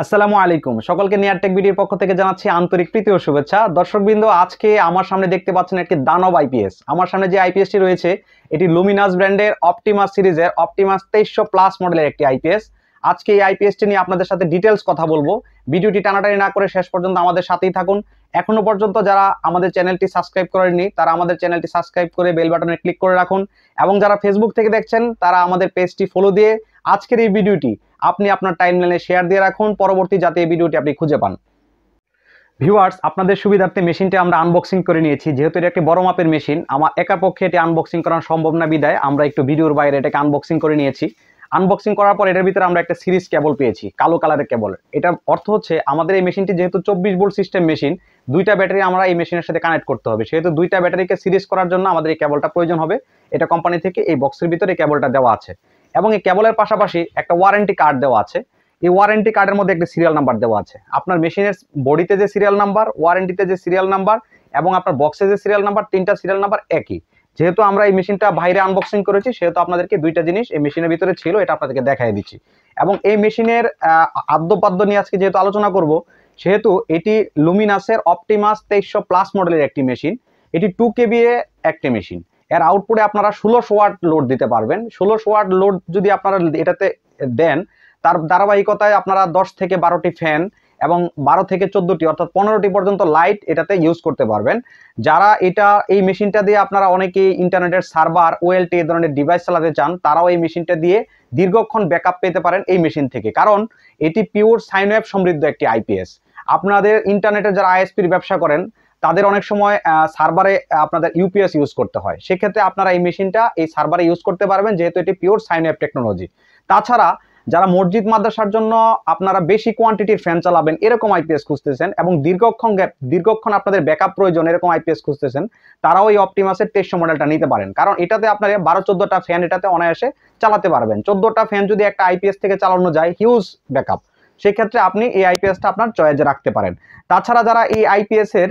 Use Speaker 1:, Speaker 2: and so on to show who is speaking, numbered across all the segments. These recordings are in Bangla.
Speaker 1: আসসালামু আলাইকুম, সকলকে নিয়ারটেক ভিডিওর পক্ষ থেকে জানাচ্ছি আন্তরিক প্রীতি ও শুভেচ্ছা। দর্শকবৃন্দ, আজকে আমার সামনে দেখতে পাচ্ছেন একটি দানব আইপিএস। আমার সামনে যে আইপিএসটি রয়েছে এটি লুমিনাস ব্র্যান্ডের অপটিমাস সিরিজের অপটিমাস 2300 প্লাস মডেলের একটি আইপিএস। আজকে এই আইপিএসটি নিয়ে আপনাদের সাথে ডিটেলস কথা বলবো। ভিডিওটি টানাটানি না করে শেষ পর্যন্ত আমাদের সাথেই থাকুন। এখনো পর্যন্ত যারা আমাদের চ্যানেলটি সাবস্ক্রাইব করেননি তারা আমাদের চ্যানেলটি সাবস্ক্রাইব করে বেল বাটনে ক্লিক করে রাখুন, এবং যারা ফেসবুক থেকে দেখছেন তারা আমাদের পেজটি ফলো দিয়ে আজকের এই ভিডিওটি আপনি আপনার টাইমলাইনে শেয়ার দিয়ে রাখুন, পরবর্তী যাতে এই ভিডিওটি আপনি খুঁজে পান। ভিউয়ার্স, আপনাদের সুবিধার্থে মেশিনটি আমরা আনবক্সিং করে নিয়েছি। যেহেতু এটা একটি বড় মাপের মেশিন, আমার একার পক্ষে এটি আনবক্সিং করা সম্ভব না, বিদায় আমরা একটু ভিডিওর বাইরে এটাকে আনবক্সিং করে নিয়েছি। আনবক্সিং করার পর এটার ভিতরে আমরা একটা সিরিজ কেবল পেয়েছি, কালো কালারের কেবল। এটার অর্থ হচ্ছে আমাদের এই মেশিনটি যেহেতু 24 ভোল্ট সিস্টেম মেশিন, দুইটা ব্যাটারি আমরা এই মেশিনের সাথে কানেক্ট করতে হবে, সেহেতু দুইটা ব্যাটারিকে সিরিজ করার জন্য আমাদের এই কেবলটা প্রয়োজন হবে। এটা কোম্পানি থেকে এই বক্সের ভিতরে এই কেবলটা দেওয়া আছে, এবং এই কেবলের পাশাপাশি একটা ওয়ারেন্টি কার্ড দেওয়া আছে। এই ওয়ারেন্টি কার্ডের মধ্যে একটা সিরিয়াল নাম্বার দেওয়া আছে। আপনার মেশিনের বডিতে যে সিরিয়াল নাম্বার, ওয়ারেন্টিতে যে সিরিয়াল নাম্বার এবং আপনার বক্সে যে সিরিয়াল নাম্বার, তিনটা সিরিয়াল নাম্বার একই। যেহেতু আমরা এই মেশিনটা বাইরে আনবক্সিং করেছি, সেহেতু আপনাদেরকে দুইটা জিনিস এই মেশিনের ভিতরে ছিল, এটা আপনাদেরকে দেখাই দিচ্ছি। এবং এই মেশিনের আদ্যপাদ্য নিয়ে আজকে যেহেতু আলোচনা করব, সেহেতু এটি লুমিনাসের অপটিমাস 2300 প্লাস মডেলের একটি মেশিন। এটি 2 কেভিএ একটি মেশিন। এর আউটপুটে আপনারা 1600 ওয়াট লোড দিতে পারবেন। 1600 ওয়াট লোড যদি আপনারা এটাতে দেন, তার ধারাবাহিকতায় আপনারা 10 থেকে 12টি ফ্যান এবং 12 থেকে 14টি অর্থাৎ 15টি পর্যন্ত লাইট এটাতে ইউজ করতে পারবেন। যারা এই মেশিনটা দিয়ে আপনারা অনেকেই ইন্টারনেটের সার্ভার, ওএলটি এই ধরনের ডিভাইস চালাতে চান, তারাও এই মেশিনটা দিয়ে দীর্ঘক্ষণ ব্যাকআপ পেতে পারেন এই মেশিন থেকে, কারণ এটি পিওর সাইন ওয়েভ সমৃদ্ধ একটি আইপিএস। আপনাদের ইন্টারনেটের যারা আইএসপির ব্যবসা করেন তাদের অনেক সময় সার্ভারে আপনাদের ইউপিএস ইউজ করতে হয়, সেক্ষেত্রে আপনারা এই মেশিনটা এই সার্ভারে ইউজ করতে পারবেন, যেহেতু এটি পিওর সাইন ওয়েভ টেকনোলজি। তাছাড়া যারা মসজিদ মাদ্রাসার জন্য আপনারা বেশি কোয়ান্টিটির ফ্যান চালাবেন এরকম আইপিএস খুঁজতেছেন, এবং দীর্ঘক্ষণ আপনাদের ব্যাকআপ প্রয়োজন এরকম আইপিএস খুঁজতেছেন, তারাও এই অপটিমাসের 2300 মডেলটা নিতে পারেন। কারণ এটাতে আপনারা 12-14টা ফ্যান এটাতে অনায়াসে চালাতে পারবেন। 14টা ফ্যান যদি একটা আইপিএস থেকে চালানো যায়, হিউজ ব্যাকআপ, সেক্ষেত্রে আপনি এই আইপিএসটা আপনার চয়েসে রাখতে পারেন। তাছাড়া যারা এই আইপিএস এর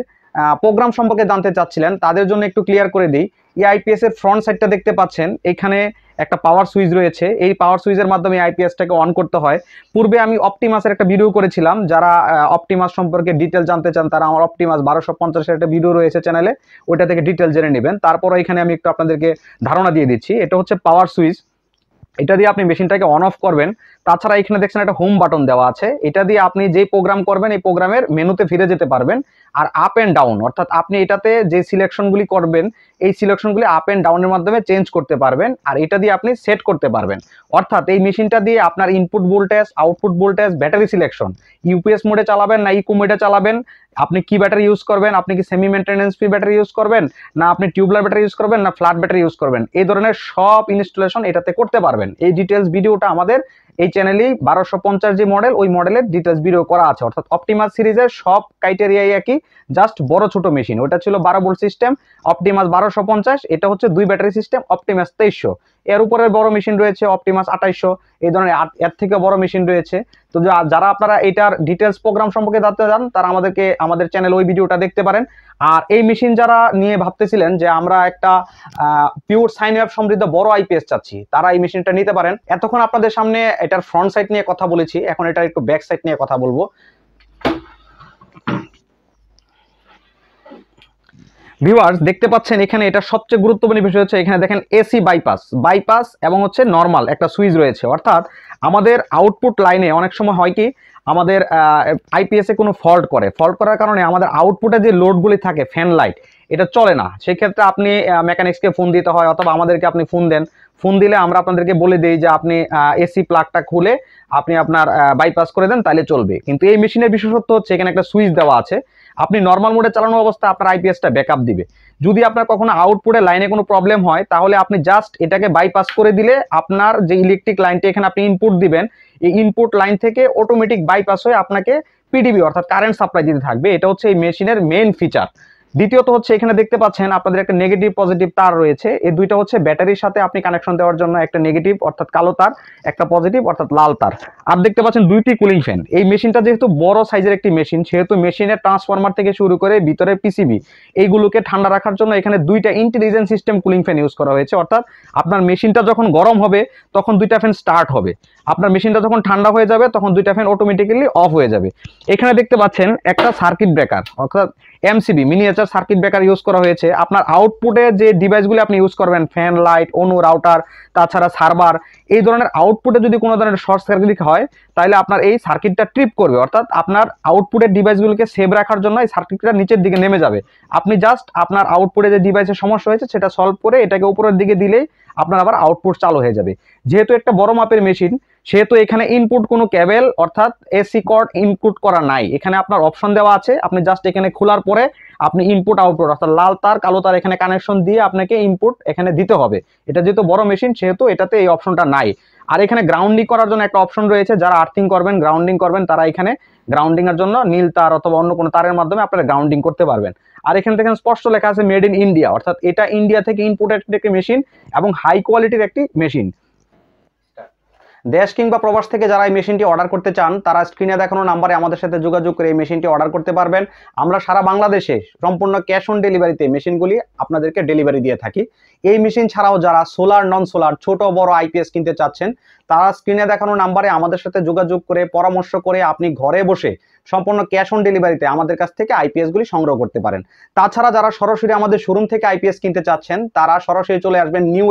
Speaker 1: প্রোগ্রাম সম্পর্কে জানতে চাচ্ছিলেন তাদের জন্য একটু ক্লিয়ার করে দিই। এই আইপিএস এর ফ্রন্ট সাইডটা দেখতে পাচ্ছেন, এখানে একটা পাওয়ার সুইচ রয়েছে। এই পাওয়ার সুইচের মাধ্যমে আইপিএসটাকে অন করতে হয়। পূর্বে আমি অপটিমাসের একটা ভিডিও করেছিলাম, যারা অপটিমাস সম্পর্কে ডিটেল জানতে চান তারা আমার অপটিমাস 1250 একটা ভিডিও রয়েছে চ্যানেলে, ওইটা থেকে ডিটেল জেনে নেবেন। তারপর এখানে আমি একটু আপনাদেরকে ধারণা দিয়ে দিচ্ছি। এটা হচ্ছে পাওয়ার সুইচ, এটা দিয়ে আপনি মেশিনটাকে অন অফ করবেন। তাছাড়া এখানে দেখছেন একটা হোম বাটন দেওয়া আছে, এটা দিয়ে আপনি যে প্রোগ্রাম করবেন এই প্রোগ্রামের মেনুতে ফিরে যেতে পারবেন। আর আপ এন্ড ডাউন, অর্থাৎ আপনি এটাতে যে সিলেকশনগুলি করবেন এই সিলেকশনগুলি আপ এন্ড ডাউনের মাধ্যমে চেঞ্জ করতে পারবেন, আর এটা দিয়ে আপনি সেট করতে পারবেন। অর্থাৎ এই মেশিনটা দিয়ে আপনার input voltage, output voltage, battery selection, UPS মোডে চালাবেন না ইকো মোডে চালাবেন, আপনি কি ব্যাটারি ইউজ করবেন, আপনি কি semi maintenance free battery use করবেন, না আপনি টিউবলার ব্যাটারি ইউজ করবেন, না ফ্ল্যাট ব্যাটারি ইউজ করবেন, এই ধরনের সব ইনস্টলেশন এটাতে করতে পারবেন। এই ডিটেলস ভিডিওটা আমাদের এই চ্যানেলেই 1250 যে মডেল, ওই মডেলের ডিটেলস ভিডিও করা আছে। অর্থাৎ অপটিমাস সিরিজের সব ক্রাইটেরিয়াই একই, জাস্ট বড় ছোট মেশিন। ওটা ছিল 12 ভোল্ট সিস্টেম অপটিমাস 1250, এটা হচ্ছে 2 ব্যাটারি সিস্টেম অপটিমাস 2300। এর উপরে বড় মেশিন রয়েছে অপটিমাস 2800, এই ধরনের এর থেকে বড় মেশিন রয়েছে। তো যারা আপনারা এটার ডিটেলস প্রোগ্রাম সম্পর্কে জানতে চান তারা আমাদের চ্যানেল ওই ভিডিওটা দেখতে পারেন। আর এই মেশিন যারা নিয়ে ভাবতেছিলেন যে আমরা একটা পিওর সাইন ওয়েভ সমৃদ্ধ বড় আইপিএস চাচ্ছি, তারা এই মেশিনটা নিতে পারেন। এতক্ষণ আপনাদের সামনে এটার ফ্রন্ট সাইড নিয়ে কথা বলেছি, এখন এটার একটু ব্যাক সাইড নিয়ে কথা বলবো। ভিউয়ার্স, দেখতে পাচ্ছেন এখানে এটা সবচেয়ে গুরুত্বপূর্ণ বিষয় হচ্ছে এখানে দেখেন এসি বাইপাস এবং হচ্ছে নরমাল একটা সুইচ রয়েছে। অর্থাৎ আমাদের আউটপুট লাইনে অনেক সময় হয় কি, আমাদের আইপিএস এ কোনো ফল্ট করার কারণে আমাদের আউটপুটে যে লোডগুলি থাকে ফ্যান লাইট এটা চলে না। সেক্ষেত্রে আপনি মেকানিক্সকে ফোন দিতে হয়, অথবা আমাদেরকে আপনি ফোন দিলে আমরা আপনাদেরকে বলে দিই যে আপনি এসি প্লাগটা খুলে আপনি আপনার বাইপাস করে দেন, তাহলে চলবে। কিন্তু এই মেশিনের বিশেষত্ব হচ্ছে এখানে একটা সুইচ দেওয়া আছে, আপনি নর্মাল মোডে চালানো অবস্থায় আপনার আইপিএসটা ব্যাকআপ দিবে। যদি আপনার কখনো আউটপুটে লাইনে কোনো প্রবলেম হয়, তাহলে আপনি জাস্ট এটাকে বাইপাস করে দিলে আপনার যে ইলেকট্রিক লাইনটা এখানে আপনি ইনপুট দিবেন, এই ইনপুট লাইন থেকে অটোমেটিক বাইপাস হয়ে আপনাকে পিডিবি অর্থাৎ কারেন্ট সাপ্লাই দিতে থাকবে। এটা হচ্ছে এই মেশিনের মেইন ফিচার। দ্বিতীয়ত হচ্ছে এখানে দেখতে পাচ্ছেন আপনাদের একটা নেগেটিভ পজিটিভ তার রয়েছে, এই দুইটা হচ্ছে ব্যাটারির সাথে আপনি কানেকশন দেওয়ার জন্য, একটা নেগেটিভ অর্থাৎ কালো তার, একটা পজিটিভ অর্থাৎ লাল তার। আর দেখতে পাচ্ছেন দুইটি কুলিং ফ্যান। এই মেশিনটা যেহেতু বড় সাইজের একটি মেশিন, সেহেতু মেশিনের ট্রান্সফরমার থেকে শুরু করে ভিতরে পিসিবি এইগুলোকে ঠান্ডা রাখার জন্য এখানে দুইটা intelligent system cooling fan use করা হয়েছে। অর্থাৎ আপনার মেশিনটা যখন গরম হবে তখন দুইটা ফ্যান স্টার্ট হবে, আপনার মেশিনটা যখন ঠান্ডা হয়ে যাবে তখন দুইটা ফ্যান অটোমেটিক্যালি অফ হয়ে যাবে। এখানে দেখতে পাচ্ছেন একটা সার্কিট ব্রেকার অর্থাৎ MCB miniature circuit breaker use করা হয়েছে। আপনার আউটপুটে যে ডিভাইসগুলো আপনি ইউজ করবেন, ফ্যান, লাইট, অনু, রাউটার, তাছাড়া সার্ভার, এই ধরনের আউটপুটে যদি কোনো ধরনের শর্ট সার্কিট হয় তাহলে আপনার এই সার্কিটটা ট্রিপ করবে, অর্থাৎ আপনার আউটপুটের ডিভাইসগুলোকে সেভ রাখার জন্য এই সার্কিটটা নিচের দিকে নেমে যাবে। আপনি জাস্ট আপনার আউটপুটে যে ডিভাইসের সমস্যা হয়েছে সেটা সলভ করে এটাকে উপরের দিকে দিলেই আপনার আবার আউটপুট চালু হয়ে যাবে। যেহেতু একটা বড় মাপের মেশিন, সেহেতু এখানে ইনপুট কোনো কেবল অর্থাৎ এসি কর্ড ইনপুট করা নাই। এখানে আপনার অপশন দেওয়া আছে, আপনি জাস্ট এখানে খোলার পরে আপনি ইনপুট আউটপুট অর্থাৎ লাল তার কালো তার এখানে কানেকশন দিয়ে আপনাকে ইনপুট এখানে দিতে হবে। এটা যেহেতু বড় মেশিন সেহেতু এটাতে এই অপশনটা নাই। আর এখানে গ্রাউন্ডিং করার জন্য একটা অপশন রয়েছে, যারা আর্থিং করবেন, গ্রাউন্ডিং করবেন, তারা এখানে গ্রাউন্ডিং এর জন্য নীল তার অথবা অন্য কোনো তারের মাধ্যমে আপনারা গ্রাউন্ডিং করতে পারবেন। আর এখানে দেখেন স্পষ্ট লেখা আছে মেড ইন ইন্ডিয়া, অর্থাৎ এটা ইন্ডিয়া থেকে ইম্পোর্টেড একটি মেশিন এবং হাই কোয়ালিটির একটি মেশিন। দেশ কিংবা প্রবাস থেকে যারা এই মেশিনটি অর্ডার করতে চান তারা স্ক্রিনে দেখানো নাম্বারে আমাদের সাথে যোগাযোগ করে এই মেশিনটি অর্ডার করতে পারবেন। আমরা সারা বাংলাদেশে সম্পূর্ণ ক্যাশ অন ডেলিভারিতে মেশিনগুলি আপনাদেরকে ডেলিভারি দিয়ে থাকি। এই মেশিন ছাড়াও যারা সোলার, নন সোলার, ছোট বড় আইপিএস কিনতে চাচ্ছেন তারা স্ক্রিনে দেখানো নাম্বারে আমাদের সাথে যোগাযোগ করে পরামর্শ করে আপনি ঘরে বসে সম্পূর্ণ ক্যাশ অন ডেলিভারিতে আমাদের কাছ থেকে আইপিএস গুলি সংগ্রহ করতে পারেন। তাছাড়া যারা সরাসরি আমাদের শোরুম থেকে আইপিএস কিনতে চাচ্ছেন তারা সরাসরি চলে আসবেন নিউ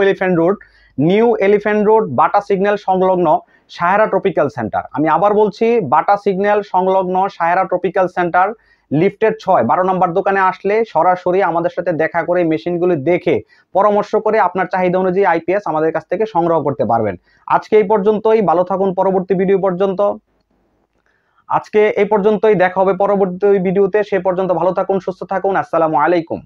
Speaker 1: এলিফ্যান্ট রোড বাটা সিগন্যাল সংলগ্ন সাহেরা ট্রপিক্যাল সেন্টার। আমি আবার বলছি, বাটা সিগন্যাল সংলগ্ন সাহেরা ট্রপিক্যাল সেন্টার, লিফটের 6 12 নম্বর দোকানে আসলে সরাসরি আমাদের সাথে দেখা করে মেশিনগুলি দেখে পরামর্শ করে আপনার চাহিদা অনুযায়ী আইপিএস আমাদের কাছ থেকে সংগ্রহ করতে পারবেন। আজকে এই পর্যন্তই, ভালো থাকুন পরবর্তী ভিডিও পর্যন্ত। আজকে এই পর্যন্তই, দেখা হবে পরবর্তী ভিডিওতে। সে পর্যন্ত ভালো থাকুন, সুস্থ থাকুন। আসসালামু আলাইকুম।